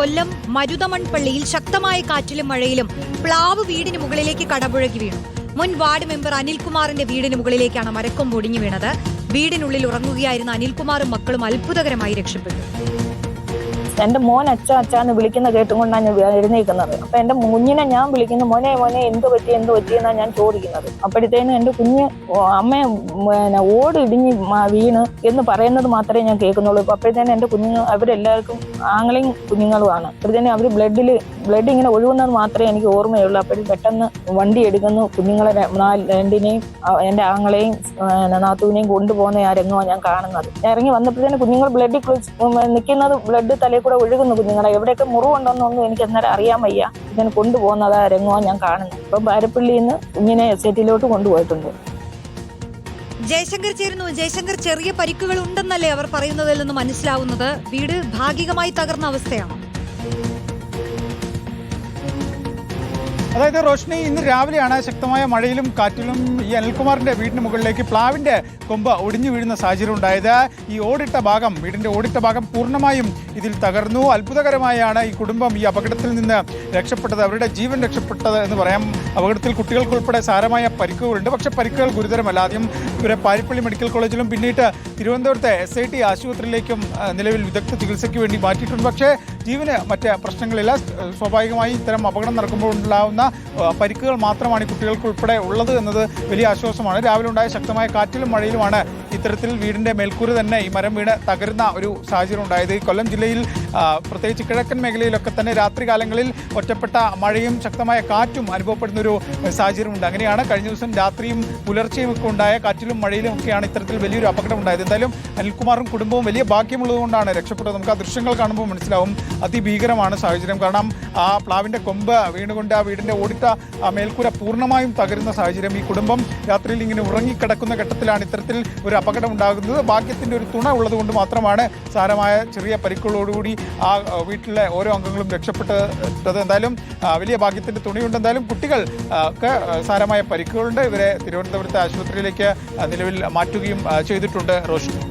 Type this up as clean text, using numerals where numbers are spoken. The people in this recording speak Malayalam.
കൊല്ലം മരുതമൺപള്ളിയിൽ ശക്തമായ കാറ്റിലും മഴയിലും പ്ലാവ് വീടിന് മുകളിലേക്ക് കടപുഴകി വീണു. മുൻ വാർഡ് മെമ്പർ അനിൽകുമാറിന്റെ വീടിന് മുകളിലേക്കാണ് മരക്കൊമ്പ് ഒടിഞ്ഞു വീണത്. വീടിനുള്ളിൽ ഉറങ്ങുകയായിരുന്ന അനിൽകുമാറും മക്കളും അത്ഭുതകരമായി രക്ഷപ്പെട്ടു. എന്റെ മോൻ അച്ഛന്ന് വിളിക്കുന്ന കേട്ടുകൊണ്ടാണ് ഞാൻ എഴുന്നേക്കുന്നത്. അപ്പൊ എന്റെ കുഞ്ഞിനെ ഞാൻ വിളിക്കുന്നു, മോനെ എന്ത് പറ്റിയെന്നാണ് ഞാൻ ചോദിക്കുന്നത്. അപ്പോഴത്തേനും എന്റെ കുഞ്ഞ് അമ്മ ഓട് ഇടിഞ്ഞ് വീണ് എന്ന് പറയുന്നത് മാത്രമേ ഞാൻ കേൾക്കുന്നുള്ളൂ. അപ്പോഴത്തേനും എന്റെ കുഞ്ഞുങ്ങൾ അവരെല്ലാവർക്കും ആങ്ങളെയും കുഞ്ഞുങ്ങളുമാണ്. അപ്പോഴത്തേനും അവര് ബ്ലഡ് ഇങ്ങനെ ഒഴുകുന്നത് മാത്രമേ എനിക്ക് ഓർമ്മയുള്ളൂ. അപ്പോഴും പെട്ടെന്ന് വണ്ടി എടുക്കുന്നു, കുഞ്ഞുങ്ങളെ രണ്ടിനെയും എന്റെ ആങ്ങളെയും നാത്തൂനെയും കൊണ്ടുപോകുന്ന ആ രംഗമാണ് ഞാൻ കാണുന്നത്. ഇറങ്ങി വന്നപ്പോഴത്തേനും കുഞ്ഞുങ്ങൾ ബ്ലഡ് നിൽക്കുന്നത്, ബ്ലഡ് തലയിൽ കൂടെ ഒഴുകുന്നു. കുഞ്ഞുങ്ങളെ എവിടെയൊക്കെ മുറിവുണ്ടെന്നൊന്നും എനിക്ക് അന്നേരം അറിയാൻ വയ്യ. ഇതിനെ കൊണ്ടുപോകുന്നത് ആ രംഗമാണ് ഞാൻ കാണുന്നത്. ഇപ്പം പാരപ്പള്ളിയിൽ നിന്ന് കുഞ്ഞിനെ എസ്റ്റേറ്റിലോട്ട് കൊണ്ടുപോയിട്ടുണ്ട്. ജയശങ്കർ ചേരുന്നു. ജയശങ്കർ, ചെറിയ പരിക്കുകൾ ഉണ്ടെന്നല്ലേ അവർ പറയുന്നതിൽ നിന്ന് മനസ്സിലാവുന്നത്? വീട് ഭാഗികമായി തകർന്ന അവസ്ഥയാണ്. അതായത് റോഷ്നി, ഇന്ന് രാവിലെയാണ് ശക്തമായ മഴയിലും കാറ്റിലും ഈ അനിൽകുമാറിന്റെ വീടിന് മുകളിലേക്ക് പ്ലാവിന്റെ കൊമ്പ് ഒടിഞ്ഞു വീഴുന്ന സാഹചര്യം ഉണ്ടായത്. ഈ വീടിന്റെ ഓടിട്ട ഭാഗം പൂർണ്ണമായും ഇതിൽ തകർന്നു. അത്ഭുതകരമായാണ് ഈ കുടുംബം ഈ അപകടത്തിൽ നിന്ന് രക്ഷപ്പെട്ടത്, അവരുടെ ജീവൻ രക്ഷപ്പെട്ടത് എന്ന് പറയാം. അപകടത്തിൽ കുട്ടികൾക്കുൾപ്പെടെ സാരമായ പരിക്കുകളുണ്ട്. പക്ഷേ പരിക്കുകൾ ഗുരുതരമല്ല. ആദ്യം ഇവരെ പാരിപ്പള്ളി മെഡിക്കൽ കോളേജിലും പിന്നീട് തിരുവനന്തപുരത്തെ SIT ആശുപത്രിയിലേക്കും നിലവിൽ വിദഗ്ധ ചികിത്സയ്ക്ക് വേണ്ടി മാറ്റിയിട്ടുണ്ട്. പക്ഷേ ജീവന് മറ്റ് പ്രശ്നങ്ങളില്ല. സ്വാഭാവികമായി ഇത്തരം അപകടം നടക്കുമ്പോൾ ഉണ്ടാകുന്ന പരിക്കുകൾ മാത്രമാണ് ഈ കുട്ടികൾക്കുൾപ്പെടെ ഉള്ളത് എന്നത് വലിയ ആശ്വാസമാണ്. രാവിലെ ഉണ്ടായ ശക്തമായ കാറ്റിലും മഴയിലുമാണ് ഇത്തരത്തിൽ വീടിന്റെ മേൽക്കൂര തന്നെ ഈ മരം വീണ് തകരുന്ന ഒരു സാഹചര്യം ഉണ്ടായത്. കൊല്ലം ജില്ലയിൽ പ്രത്യേകിച്ച് കിഴക്കൻ മേഖലയിലൊക്കെ തന്നെ രാത്രികാലങ്ങളിൽ ഒറ്റപ്പെട്ട മഴയും ശക്തമായ കാറ്റും അനുഭവപ്പെടുന്നൊരു സാഹചര്യമുണ്ട്. അങ്ങനെയാണ് കഴിഞ്ഞ ദിവസം രാത്രിയും പുലർച്ചെയും ഒക്കെ ഉണ്ടായ കാറ്റിലും മഴയിലും ഒക്കെയാണ് ഇത്തരത്തിൽ വലിയൊരു അപകടം ഉണ്ടായത്. എന്തായാലും അനിൽകുമാറും കുടുംബവും വലിയ ഭാഗ്യമുള്ളതുകൊണ്ടാണ് രക്ഷപ്പെട്ടത്. നമുക്ക് ആ ദൃശ്യങ്ങൾ കാണുമ്പോൾ മനസ്സിലാവും അതിഭീകരമാണ് സാഹചര്യം. കാരണം ആ പ്ലാവിന്റെ കൊമ്പ് വീണുകൊണ്ട് ആ വീടിന്റെ ഓടിട്ട മേൽക്കൂര പൂർണ്ണമായും തകരുന്ന സാഹചര്യം. ഈ കുടുംബം രാത്രിയിൽ ഇങ്ങനെ ഉറങ്ങിക്കിടക്കുന്ന ഘട്ടത്തിലാണ് ഇത്തരത്തിൽ ഒരു അപകടം ഉണ്ടാകുന്നത്. ഭാഗ്യത്തിന്റെ ഒരു തുണ ഉള്ളത് കൊണ്ട് മാത്രമാണ് സാരമായ ചെറിയ പരിക്കുകളോടുകൂടി ആ വീട്ടിലെ ഓരോ അംഗങ്ങളും രക്ഷപ്പെട്ടത്. എന്തായാലും വലിയ ഭാഗ്യത്തിന്റെ തുണിയുണ്ട്. എന്തായാലും കുട്ടികൾക്ക് സാരമായ പരിക്കുകളുണ്ട്. ഇവരെ തിരുവനന്തപുരത്തെ ആശുപത്രിയിലേക്ക് നിലവിൽ മാറ്റുകയും ചെയ്തിട്ടുണ്ട്. റോഷ്നി.